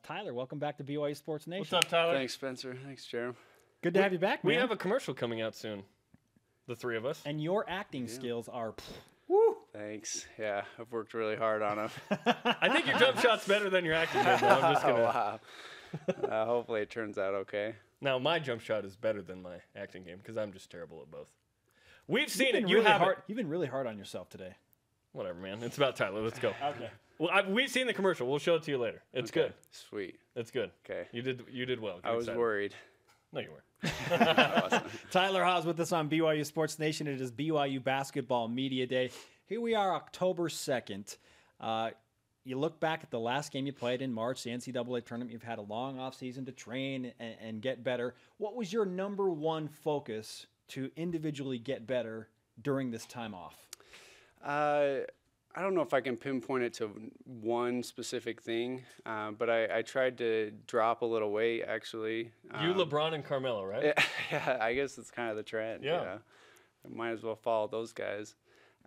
Tyler, welcome back to BYU Sports Nation. What's up, Tyler? Thanks, Spencer. Thanks, Jerem. Good to have you back, man. We have a commercial coming out soon, the three of us. And your acting skills are, woo. Thanks. Yeah, I've worked really hard on them. I think your jump shot's better than your acting game, though. I'm just gonna. Oh, wow. Hopefully it turns out okay. Now, my jump shot is better than my acting game because I'm just terrible at both. We've seen it. You've been really hard on yourself today. Whatever, man. It's about Tyler. Let's go. Okay. Well, we've seen the commercial. We'll show it to you later. It's good. Sweet. It's good. Okay. You did well. I was worried. No, you weren't. Awesome. Tyler Haws with us on BYU Sports Nation. It is BYU Basketball Media Day. Here we are, October 2nd. You look back at the last game you played in March, the NCAA tournament. You've had a long offseason to train and get better. What was your number one focus to individually get better during this time off? I don't know if I can pinpoint it to one specific thing, but I tried to drop a little weight, actually. You, LeBron, and Carmelo, right? Yeah, I guess it's kind of the trend. Yeah. I might as well follow those guys.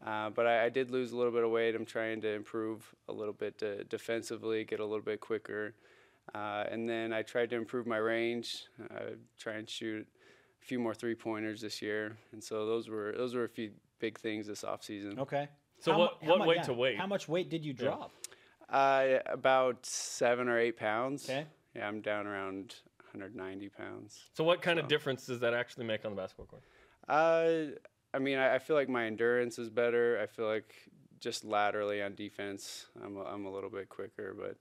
But I did lose a little bit of weight. I'm trying to improve a little bit defensively, get a little bit quicker. And then I tried to improve my range, try and shoot a few more three-pointers this year. And so those were a few big things this offseason. Okay. So what weight to weight? How much weight did you drop? About 7 or 8 pounds. Okay. Yeah, I'm down around 190 pounds. So what kind of difference does that actually make on the basketball court? I mean, I feel like my endurance is better. I feel like just laterally on defense, I'm a little bit quicker. But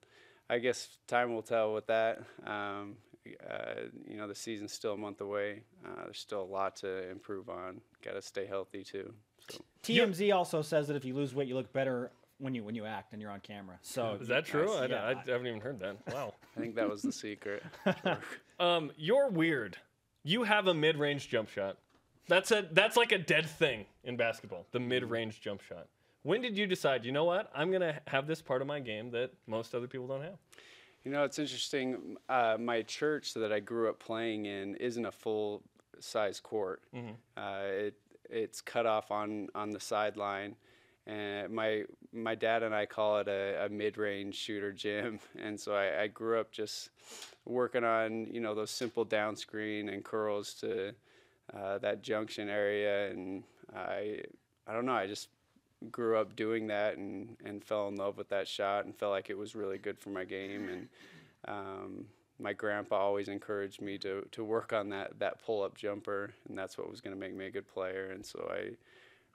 I guess time will tell with that. The season's still a month away. There's still a lot to improve on. Got to stay healthy too. So. TMZ also says that if you lose weight, you look better when you act and you're on camera. So is that true? I haven't even heard that. Wow. I think that was the secret. You're weird. You have a mid-range jump shot. That's like a dead thing in basketball, the mid-range jump shot. When did you decide, you know what, I'm going to have this part of my game that most other people don't have? You know, it's interesting. My church that I grew up playing in isn't a full-size court. Mm-hmm. It's cut off on the sideline. And my dad and I call it a mid-range shooter gym. And so I grew up just working on, those simple down screen and curls to that junction area. And I don't know, I just grew up doing that and fell in love with that shot and felt like it was really good for my game. And my grandpa always encouraged me to work on that pull-up jumper, and that's what was going to make me a good player. And so I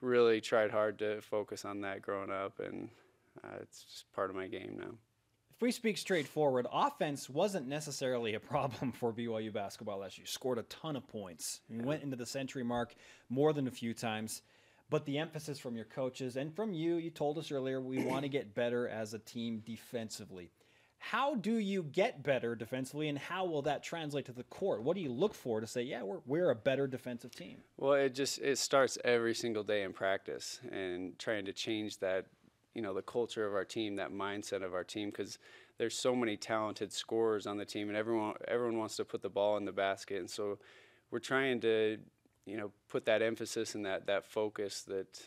really tried hard to focus on that growing up, and it's just part of my game now. If we speak straightforward, offense wasn't necessarily a problem for BYU basketball last year. You scored a ton of points. You went into the century mark more than a few times. But the emphasis from your coaches and from you told us earlier, we want to get better as a team defensively. How do you get better defensively, and how will that translate to the court? What do you look for to say, yeah, we're a better defensive team? Well, it starts every single day in practice and trying to change that, the culture of our team, that mindset of our team, because there's so many talented scorers on the team, and everyone wants to put the ball in the basket. And so we're trying to put that emphasis and that focus that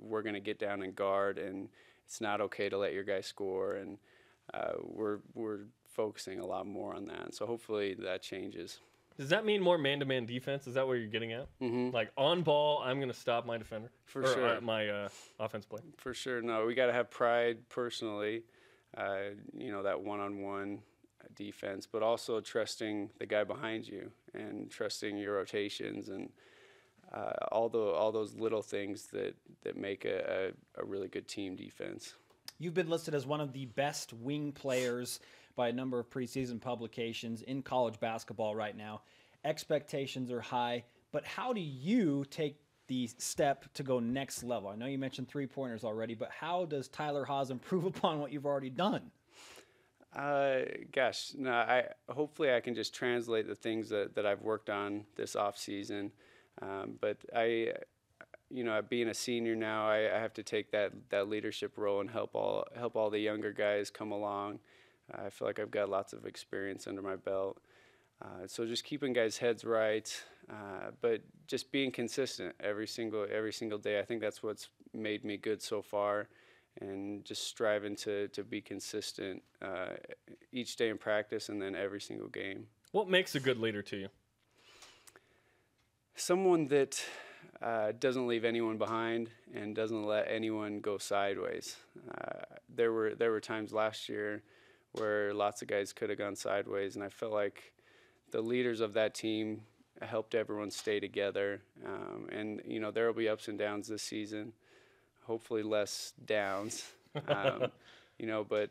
we're going to get down and guard, and it's not okay to let your guy score. And we're focusing a lot more on that. So hopefully that changes. Does that mean more man-to-man defense? Is that what you're getting at? Mm-hmm. Like on ball, I'm going to stop my defender? Sure. My offense play? For sure. No, we got to have pride personally, that one-on-one defense, but also trusting the guy behind you and trusting your rotations and all those little things that make a really good team defense. You've been listed as one of the best wing players by a number of preseason publications in college basketball right now. Expectations are high, but how do you take the step to go next level? I know you mentioned three-pointers already, but how does Tyler Haws improve upon what you've already done? Hopefully I can just translate the things that I've worked on this off season. But being a senior now, I have to take that leadership role and help all the younger guys come along. I feel like I've got lots of experience under my belt. So just keeping guys' heads right, but just being consistent every single day. I think that's what's made me good so far. and just striving to be consistent each day in practice and then every single game. What makes a good leader to you? Someone that doesn't leave anyone behind and doesn't let anyone go sideways. There were times last year where lots of guys could have gone sideways, and I felt like the leaders of that team helped everyone stay together. And there will be ups and downs this season. Hopefully less downs. But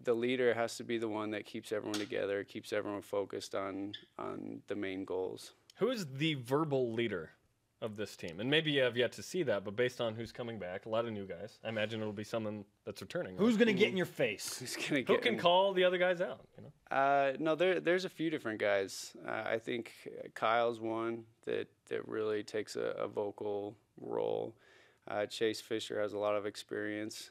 the leader has to be the one that keeps everyone together, keeps everyone focused on the main goals. Who is the verbal leader of this team? And maybe you have yet to see that, but based on who's coming back, a lot of new guys, I imagine it'll be someone that's returning. Right? Who's going to get in your face? Who can call the other guys out? No, there's a few different guys. I think Kyle's one that really takes a vocal role. Chase Fisher has a lot of experience.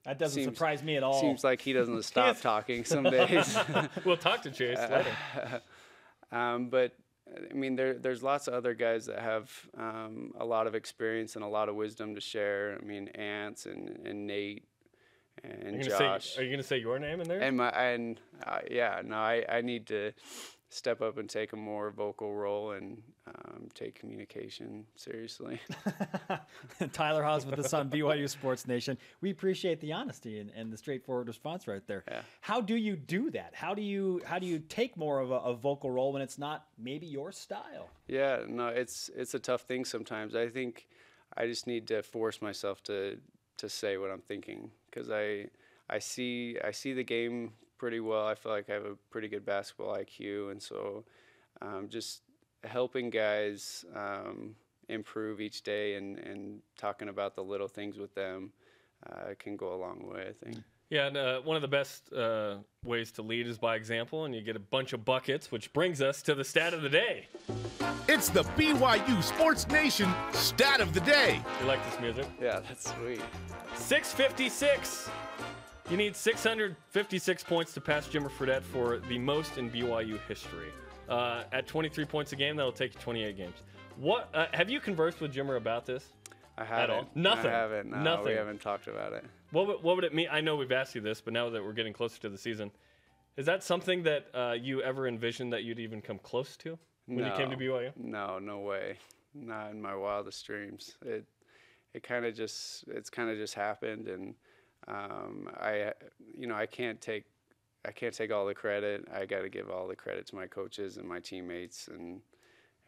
That doesn't surprise me at all. Seems like he doesn't stop talking some days. We'll talk to Chase later. But I mean, there's lots of other guys that have a lot of experience and a lot of wisdom to share. I mean, Ants and Nate and Josh. Are you going to say your name in there? I need to step up and take a more vocal role and take communication seriously. Tyler Haws with us on BYU Sports Nation. We appreciate the honesty and the straightforward response right there. Yeah. How do you do that? How do you take more of a vocal role when it's not maybe your style? Yeah, no, it's a tough thing sometimes. I think I just need to force myself to say what I'm thinking, because I see the game pretty well. I feel like I have a pretty good basketball IQ, and so just helping guys improve each day and talking about the little things with them can go a long way, I think. Yeah, and one of the best ways to lead is by example, and you get a bunch of buckets, which brings us to the stat of the day. It's the BYU Sports Nation stat of the day. You like this music? Yeah, that's sweet. 656. You need 656 points to pass Jimmer Fredette for the most in BYU history. At 23 points a game, that'll take you 28 games. What have you conversed with Jimmer about this? I haven't. At all? Nothing. I haven't. No, Nothing. We haven't talked about it. What would it mean? I know we've asked you this, but now that we're getting closer to the season, is that something that you ever envisioned that you'd even come close to when you came to BYU? No way. Not in my wildest dreams. It's kind of just happened, and I can't take all the credit. I got to give all the credit to my coaches and my teammates and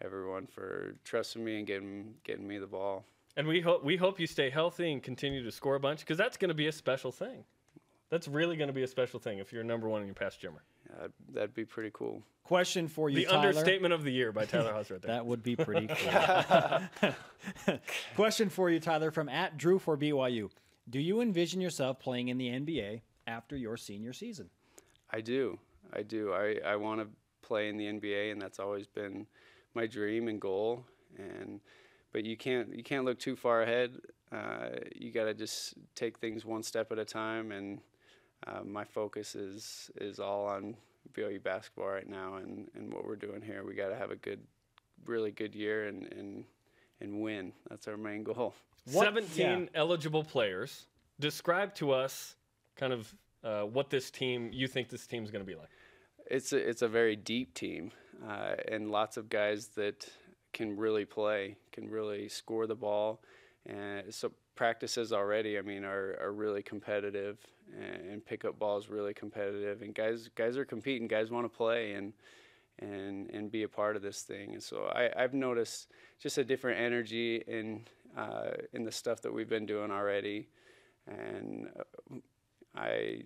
everyone for trusting me and getting me the ball. And we hope you stay healthy and continue to score a bunch, because that's going to be a special thing. That's really going to be a special thing if you're number one and you pass Jimmer. Yeah, that'd be pretty cool. Question for you, The Tyler. Understatement of the Year by Tyler Haws right there. That would be pretty cool. Question for you, Tyler, from @Drew for BYU. Do you envision yourself playing in the NBA after your senior season? I do. I want to play in the NBA, and that's always been my dream and goal. But you can't look too far ahead. You got to just take things one step at a time, and my focus is all on BYU basketball right now and what we're doing here. We got to have a really good year and win. That's our main goal. 17 eligible players. Describe to us kind of what you think this team's going to be like. It's a very deep team, and lots of guys that can really play, can really score the ball. And so practices already, I mean, are really competitive, and pickup ball is really competitive. And guys are competing. Guys want to play and be a part of this thing. And so I've noticed just a different energy in the stuff that we've been doing already, and I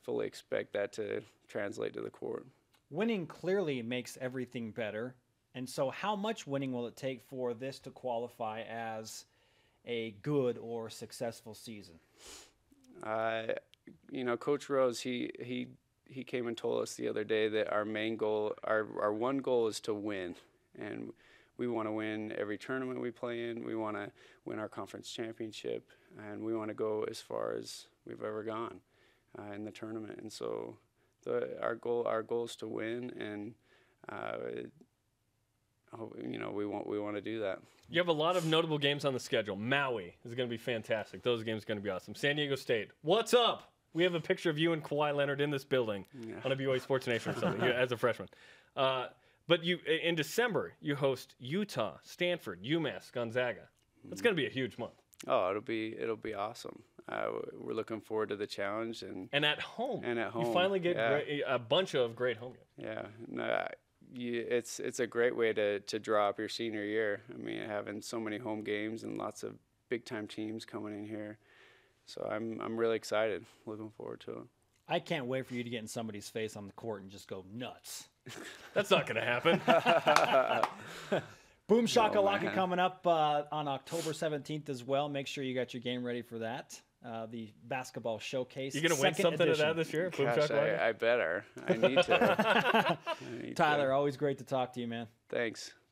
fully expect that to translate to the court. Winning clearly makes everything better. And so how much winning will it take for this to qualify as a good or successful season? Coach Rose, he came and told us the other day that our main goal, our one goal is to win. And we want to win every tournament we play in. We want to win our conference championship, and we want to go as far as we've ever gone in the tournament. And so our goal is to win, and we want to do that. You have a lot of notable games on the schedule. Maui is going to be fantastic. Those games are going to be awesome. San Diego State, what's up? We have a picture of you and Kawhi Leonard in this building on a BYU Sports Nation or something as a freshman. But in December, you host Utah, Stanford, UMass, Gonzaga. That's going to be a huge month. Oh, it'll be awesome. We're looking forward to the challenge and at home. You finally get a bunch of great home games. Yeah, no, it's a great way to draw up your senior year. I mean, having so many home games and lots of big time teams coming in here. So I'm really excited. Looking forward to it. I can't wait for you to get in somebody's face on the court and just go nuts. That's not going to happen. Boom Shakalaka coming up on October 17th as well. Make sure you got your game ready for that. The basketball showcase. You going to win something of that this year? Boom Gosh, I better. I need to. Tyler, always great to talk to you, man. Thanks.